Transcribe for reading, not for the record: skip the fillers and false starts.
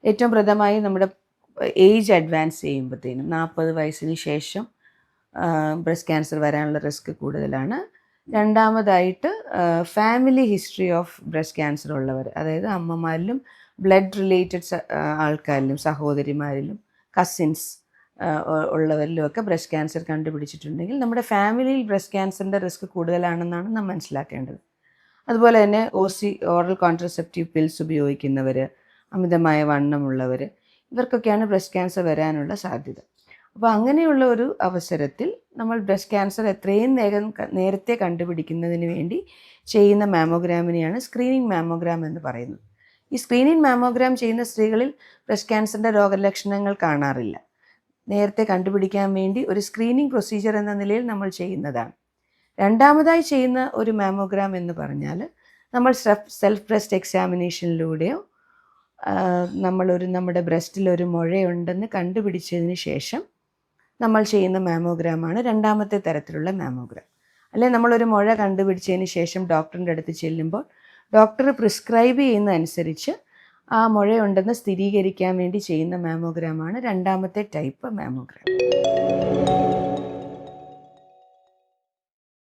ഏറ്റവും പ്രധാനമായി നമ്മുടെ ഏജ് അഡ്വാൻസ് ചെയ്യുമ്പോഴത്തേനും 40 വയസ്സിന് ശേഷം ബ്രസ്റ്റ് ക്യാൻസർ വരാനുള്ള റിസ്ക് കൂടുതലാണ്. രണ്ടാമതായിട്ട് family history of breast cancer ഉള്ളവർ, അതായത് അമ്മമാരിലും ബ്ലഡ് റിലേറ്റഡ് ആൾക്കാരിലും സഹോദരിമാരിലും കസിൻസ് ഉള്ളവരിലുമൊക്കെ ബ്രസ്റ്റ് ക്യാൻസർ കണ്ടുപിടിച്ചിട്ടുണ്ടെങ്കിൽ നമ്മുടെ ഫാമിലിയിൽ ബ്രസ്റ്റ് ക്യാൻസറിൻ്റെ റിസ്ക് കൂടുതലാണെന്നാണ് നാം മനസ്സിലാക്കേണ്ടത്. അതുപോലെ തന്നെ ഓറൽ കോൺട്രസെപ്റ്റീവ് പിൽസ് ഉപയോഗിക്കുന്നവർ, അമിതമായ വണ്ണമുള്ളവർ, ഇവർക്കൊക്കെയാണ് ബ്രസ്റ്റ് ക്യാൻസർ വരാനുള്ള സാധ്യത. അപ്പോൾ അങ്ങനെയുള്ള ഒരു അവസരത്തിൽ നമ്മൾ ബ്രസ്റ്റ് ക്യാൻസർ എത്രയും നേരത്തെ കണ്ടുപിടിക്കുന്നതിന് വേണ്ടി ചെയ്യുന്ന മാമോഗ്രാമിനെയാണ് സ്ക്രീനിങ് മാമോഗ്രാം എന്ന് പറയുന്നത്. ഈ സ്ക്രീനിങ് മാമോഗ്രാം ചെയ്യുന്ന സ്ത്രീകളിൽ ബ്രസ്റ്റ് ക്യാൻസറിൻ്റെ രോഗലക്ഷണങ്ങൾ കാണാറില്ല. നേരത്തെ കണ്ടുപിടിക്കാൻ വേണ്ടി ഒരു സ്ക്രീനിങ് പ്രൊസീജിയർ എന്ന നിലയിൽ നമ്മൾ ചെയ്യുന്നതാണ്. രണ്ടാമതായി ചെയ്യുന്ന ഒരു മാമോഗ്രാം എന്ന് പറഞ്ഞാൽ നമ്മൾ സെൽഫ് ബ്രസ്റ്റ് എക്സാമിനേഷനിലൂടെയോ നമ്മുടെ ബ്രസ്റ്റിലൊരു മുഴയുണ്ടെന്ന് കണ്ടുപിടിച്ചതിന് ശേഷം നമ്മൾ ചെയ്യുന്ന മാമോഗ്രാമാണ് രണ്ടാമത്തെ തരത്തിലുള്ള മാമോഗ്രാം. അല്ലെങ്കിൽ നമ്മളൊരു മുഴ കണ്ടുപിടിച്ചതിന് ശേഷം ഡോക്ടറിൻ്റെ അടുത്ത് ചെല്ലുമ്പോൾ ഡോക്ടർ പ്രിസ്ക്രൈബ് ചെയ്യുന്നതനുസരിച്ച് ആ മുഴയുണ്ടെന്ന് സ്ഥിരീകരിക്കാൻ വേണ്ടി ചെയ്യുന്ന മാമോഗ്രാമാണ് രണ്ടാമത്തെ ടൈപ്പ് മാമോഗ്രാം.